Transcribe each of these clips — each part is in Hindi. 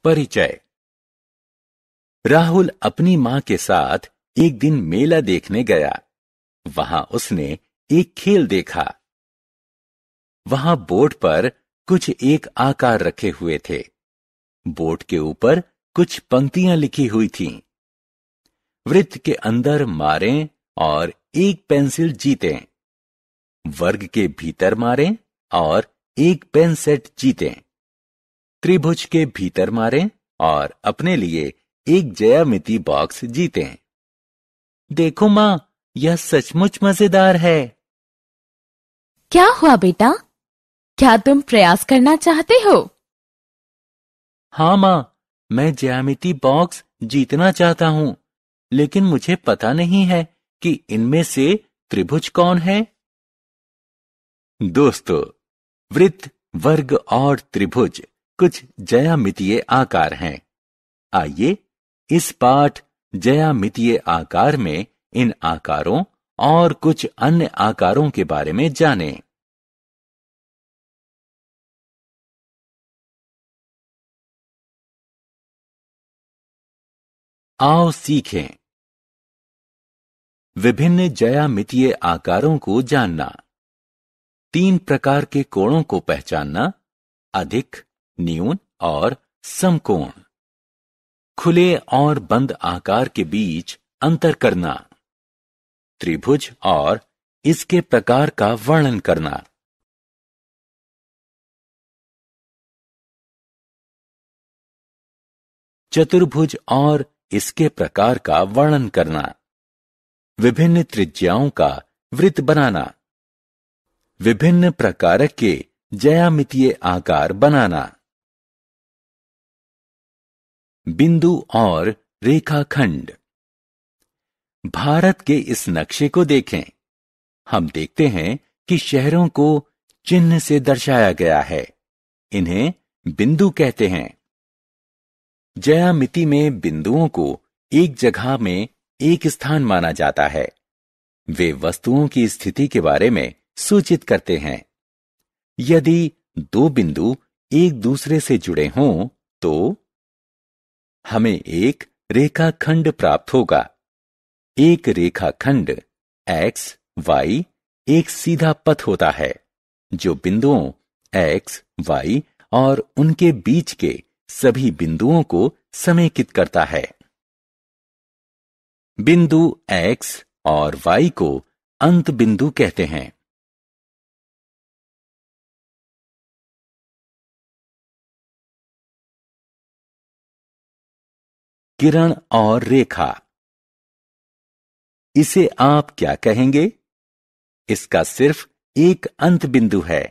परिचय। राहुल अपनी मां के साथ एक दिन मेला देखने गया। वहां उसने एक खेल देखा। वहां बोर्ड पर कुछ एक आकार रखे हुए थे। बोर्ड के ऊपर कुछ पंक्तियां लिखी हुई थीं। वृत्त के अंदर मारें और एक पेंसिल जीतें। वर्ग के भीतर मारें और एक पेन सेट जीतें। त्रिभुज के भीतर मारें और अपने लिए एक ज्यामिति बॉक्स जीतें। देखो मां, यह सचमुच मजेदार है। क्या हुआ बेटा? क्या तुम प्रयास करना चाहते हो? हाँ मां, मैं ज्यामिति बॉक्स जीतना चाहता हूं, लेकिन मुझे पता नहीं है कि इनमें से त्रिभुज कौन है। दोस्तों, वृत्त, वर्ग और त्रिभुज कुछ ज्यामितीय आकार हैं। आइए इस पाठ ज्यामितीय आकार में इन आकारों और कुछ अन्य आकारों के बारे में जानें। आओ सीखें। विभिन्न ज्यामितीय आकारों को जानना। 3 प्रकार के कोणों को पहचानना: अधिक, न्यून और समकोण। खुले और बंद आकार के बीच अंतर करना। त्रिभुज और इसके प्रकार का वर्णन करना। चतुर्भुज और इसके प्रकार का वर्णन करना। विभिन्न त्रिज्याओं का वृत्त बनाना। विभिन्न प्रकार के ज्यामितीय आकार बनाना। बिंदु और रेखाखंड। भारत के इस नक्शे को देखें। हम देखते हैं कि शहरों को चिन्ह से दर्शाया गया है। इन्हें बिंदु कहते हैं। ज्यामिति में बिंदुओं को एक जगह में एक स्थान माना जाता है। वे वस्तुओं की स्थिति के बारे में सूचित करते हैं। यदि 2 बिंदु एक दूसरे से जुड़े हों तो हमें एक रेखाखंड प्राप्त होगा। एक रेखाखंड x, y एक सीधा पथ होता है जो बिंदुओं x, y और उनके बीच के सभी बिंदुओं को समेकित करता है। बिंदु x और y को अंत बिंदु कहते हैं। किरण और रेखा। इसे आप क्या कहेंगे? इसका सिर्फ एक अंत बिंदु है।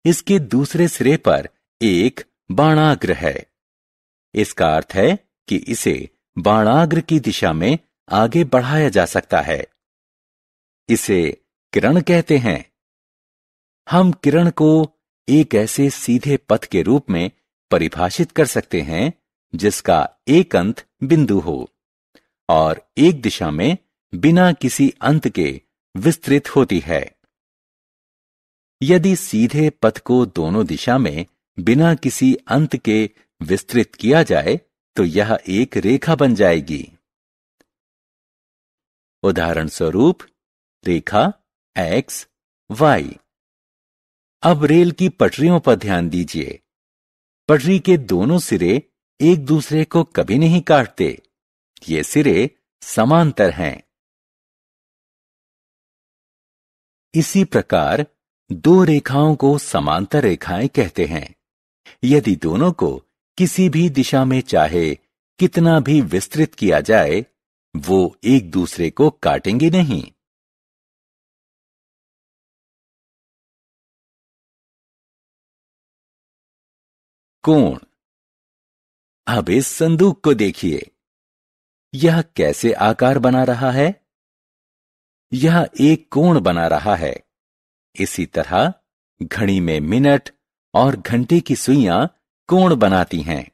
इसके दूसरे सिरे पर एक बाणाग्र है। इसका अर्थ है कि इसे बाणाग्र की दिशा में आगे बढ़ाया जा सकता है। इसे किरण कहते हैं। हम किरण को एक ऐसे सीधे पथ के रूप में परिभाषित कर सकते हैं जिसका एक अंत बिंदु हो और एक दिशा में बिना किसी अंत के विस्तृत होती है। यदि सीधे पथ को दोनों दिशा में बिना किसी अंत के विस्तृत किया जाए तो यह एक रेखा बन जाएगी। उदाहरण स्वरूप रेखा x, y। अब रेल की पटरियों पर ध्यान दीजिए। पटरी के दोनों सिरे एक दूसरे को कभी नहीं काटते। ये सिरे समांतर हैं। इसी प्रकार 2 रेखाओं को समांतर रेखाएं कहते हैं। यदि दोनों को किसी भी दिशा में चाहे कितना भी विस्तृत किया जाए, वो एक दूसरे को काटेंगे नहीं। कोण। अब इस संदूक को देखिए। यह कैसे आकार बना रहा है? यह एक कोण बना रहा है। इसी तरह घड़ी में मिनट और घंटे की सुइयां कोण बनाती हैं।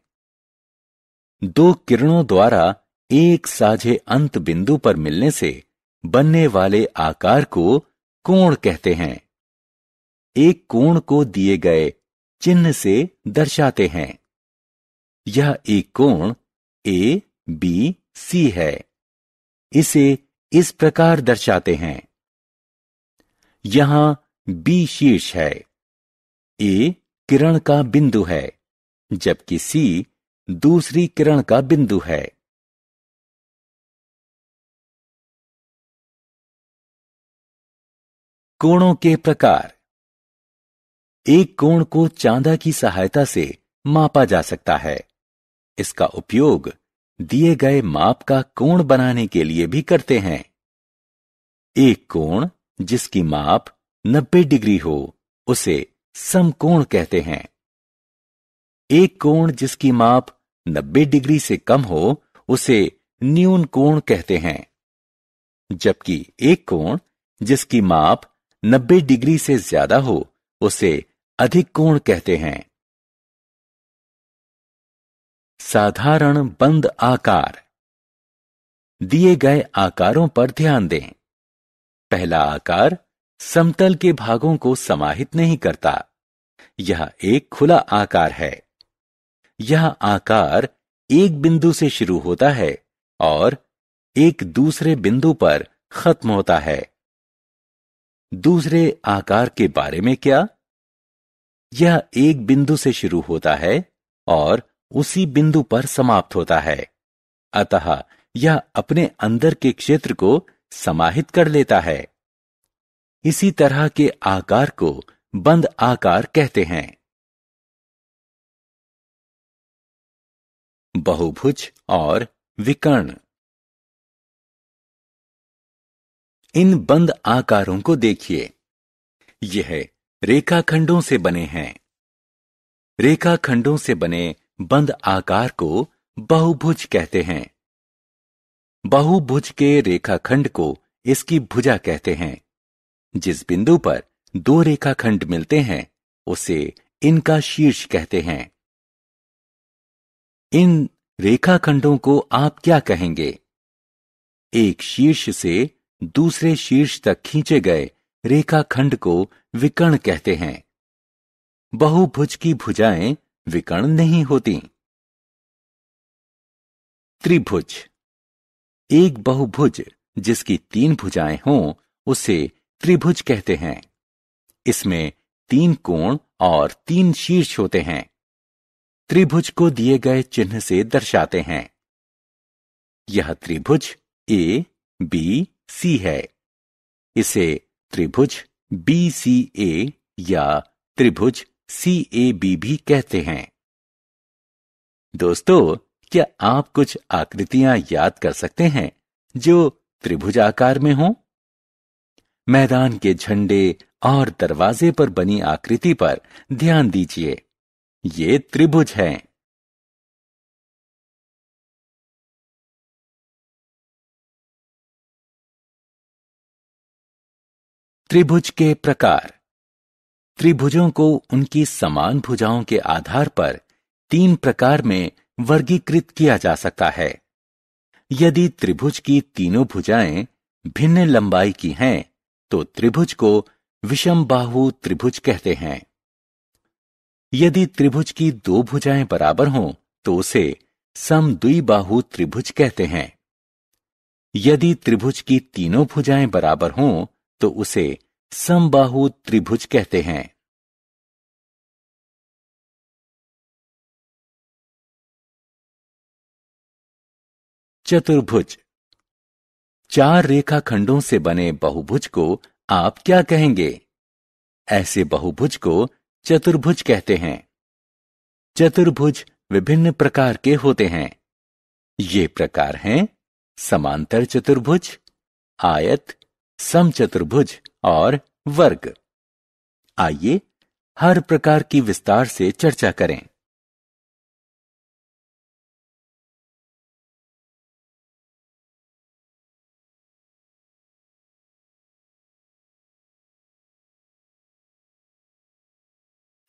2 किरणों द्वारा एक साझे अंत बिंदु पर मिलने से बनने वाले आकार को कोण कहते हैं। एक कोण को दिए गए चिन्ह से दर्शाते हैं। यह एक कोण ए बी सी है। इसे इस प्रकार दर्शाते हैं। यहां बी शीर्ष है, ए किरण का बिंदु है, जबकि सी दूसरी किरण का बिंदु है। कोणों के प्रकार। एक कोण को चांदा की सहायता से मापा जा सकता है। इसका उपयोग दिए गए माप का कोण बनाने के लिए भी करते हैं। एक कोण जिसकी माप 90 डिग्री हो उसे समकोण कहते हैं। एक कोण जिसकी माप 90 डिग्री से कम हो उसे न्यून कोण कहते हैं, जबकि एक कोण जिसकी माप 90 डिग्री से ज्यादा हो उसे अधिक कोण कहते हैं। साधारण बंद आकार। दिए गए आकारों पर ध्यान दें। पहला आकार समतल के भागों को समाहित नहीं करता। यह एक खुला आकार है। यह आकार एक बिंदु से शुरू होता है और एक दूसरे बिंदु पर खत्म होता है। दूसरे आकार के बारे में क्या? यह एक बिंदु से शुरू होता है और उसी बिंदु पर समाप्त होता है, अतः यह अपने अंदर के क्षेत्र को समाहित कर लेता है। इसी तरह के आकार को बंद आकार कहते हैं। बहुभुज और विकर्ण। इन बंद आकारों को देखिए। यह रेखाखंडों से बने हैं। रेखाखंडों से बने बंद आकार को बहुभुज कहते हैं। बहुभुज के रेखाखंड को इसकी भुजा कहते हैं। जिस बिंदु पर दो रेखाखंड मिलते हैं उसे इनका शीर्ष कहते हैं। इन रेखाखंडों को आप क्या कहेंगे? एक शीर्ष से दूसरे शीर्ष तक खींचे गए रेखाखंड को विकर्ण कहते हैं। बहुभुज की भुजाएं विकर्ण नहीं होती। त्रिभुज। एक बहुभुज जिसकी 3 भुजाएं हों उसे त्रिभुज कहते हैं। इसमें 3 कोण और 3 शीर्ष होते हैं। त्रिभुज को दिए गए चिन्ह से दर्शाते हैं। यह त्रिभुज ए बी सी है। इसे त्रिभुज BCA या त्रिभुज CAB भी कहते हैं। दोस्तों, क्या आप कुछ आकृतियां याद कर सकते हैं जो त्रिभुज आकार में हों? मैदान के झंडे और दरवाजे पर बनी आकृति पर ध्यान दीजिए। ये त्रिभुज हैं। त्रिभुज के प्रकार। त्रिभुजों को उनकी समान भुजाओं के आधार पर 3 प्रकार में वर्गीकृत किया जा सकता है। यदि त्रिभुज की तीनों भुजाएं भिन्न लंबाई की हैं तो त्रिभुज को विषमबाहु त्रिभुज कहते हैं। यदि त्रिभुज की 2 भुजाएं बराबर हों तो उसे समद्विबाहु त्रिभुज कहते हैं। यदि त्रिभुज की तीनों भुजाएं बराबर हों तो उसे समबाहु त्रिभुज कहते हैं। चतुर्भुज। 4 रेखाखंडों से बने बहुभुज को आप क्या कहेंगे? ऐसे बहुभुज को चतुर्भुज कहते हैं। चतुर्भुज विभिन्न प्रकार के होते हैं। ये प्रकार हैं समांतर चतुर्भुज, आयत, समचतुर्भुज और वर्ग। आइए हर प्रकार की विस्तार से चर्चा करें।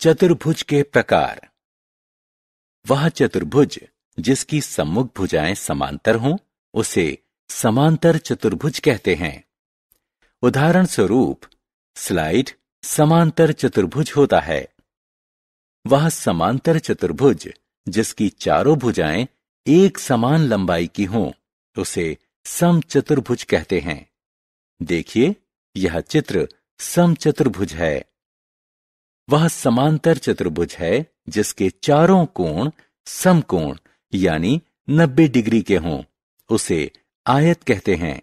चतुर्भुज के प्रकार। वह चतुर्भुज जिसकी सम्मुख भुजाएं समांतर हों उसे समांतर चतुर्भुज कहते हैं। उदाहरण स्वरूप स्लाइड समांतर चतुर्भुज होता है। वह समांतर चतुर्भुज जिसकी चारों भुजाएं एक समान लंबाई की हों उसे समचतुर्भुज कहते हैं। देखिए, यह चित्र समचतुर्भुज है। वह समांतर चतुर्भुज है जिसके चारों कोण समकोण यानी 90 डिग्री के हों उसे आयत कहते हैं।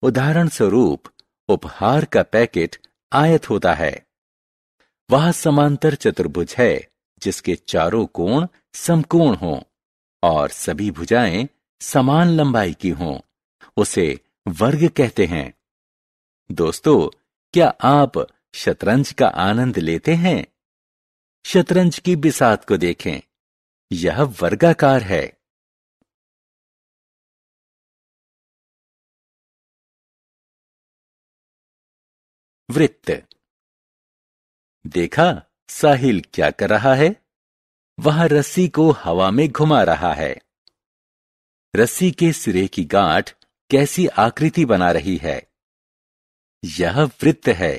उदाहरण स्वरूप, उपहार का पैकेट आयत होता है। वह समांतर चतुर्भुज है जिसके चारों कोण समकोण हों और सभी भुजाएं समान लंबाई की हों उसे वर्ग कहते हैं। दोस्तों, क्या आप शतरंज का आनंद लेते हैं? शतरंज की बिसात को देखें, यह वर्गाकार है। वृत्त। देखा, साहिल क्या कर रहा है? वह रस्सी को हवा में घुमा रहा है। रस्सी के सिरे की गांठ कैसी आकृति बना रही है? यह वृत्त है।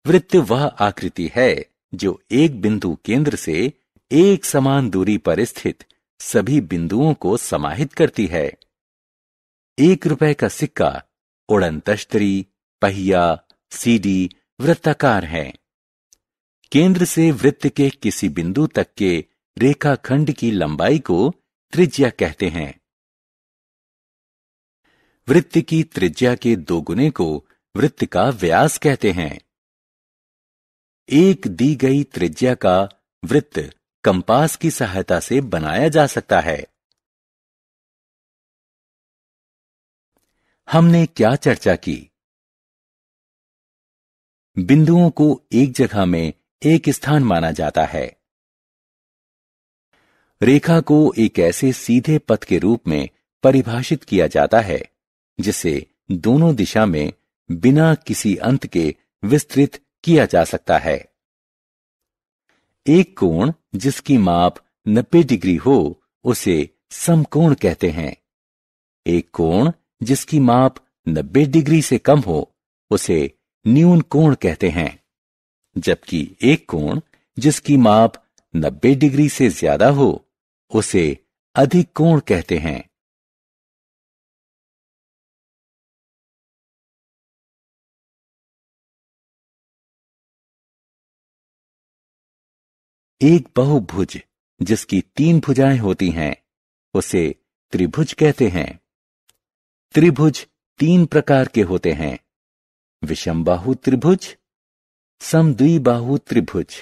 वृत्त वह आकृति है जो एक बिंदु केंद्र से एक समान दूरी पर स्थित सभी बिंदुओं को समाहित करती है। 1 रुपए का सिक्का, उड़नतश्तरी, पहिया, सीडी वृत्ताकार है। केंद्र से वृत्त के किसी बिंदु तक के रेखाखंड की लंबाई को त्रिज्या कहते हैं। वृत्त की त्रिज्या के 2 गुने को वृत्त का व्यास कहते हैं। एक दी गई त्रिज्या का वृत्त कंपास की सहायता से बनाया जा सकता है। हमने क्या चर्चा की? बिंदुओं को एक जगह में एक स्थान माना जाता है। रेखा को एक ऐसे सीधे पथ के रूप में परिभाषित किया जाता है जिसे दोनों दिशा में बिना किसी अंत के विस्तृत किया जा सकता है। एक कोण जिसकी माप 90 डिग्री हो उसे समकोण कहते हैं। एक कोण जिसकी माप 90 डिग्री से कम हो उसे न्यून कोण कहते हैं, जबकि एक कोण जिसकी माप 90 डिग्री से ज्यादा हो उसे अधिक कोण कहते हैं। एक बहुभुज जिसकी 3 भुजाएं होती हैं उसे त्रिभुज कहते हैं। त्रिभुज 3 प्रकार के होते हैं: विषमबाहु त्रिभुज, समद्विबाहु त्रिभुज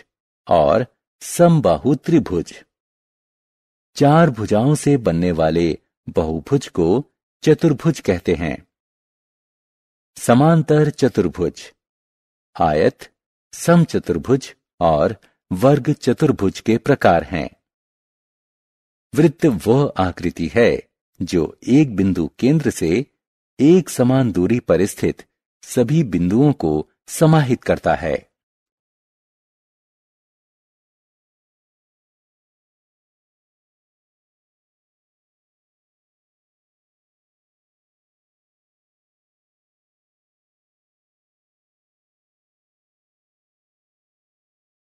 और समबाहु त्रिभुज। 4 भुजाओं से बनने वाले बहुभुज को चतुर्भुज कहते हैं। समांतर चतुर्भुज, आयत, समचतुर्भुज और वर्ग चतुर्भुज के प्रकार हैं। वृत्त वह आकृति है जो एक बिंदु केंद्र से एक समान दूरी पर स्थित सभी बिंदुओं को समाहित करता है।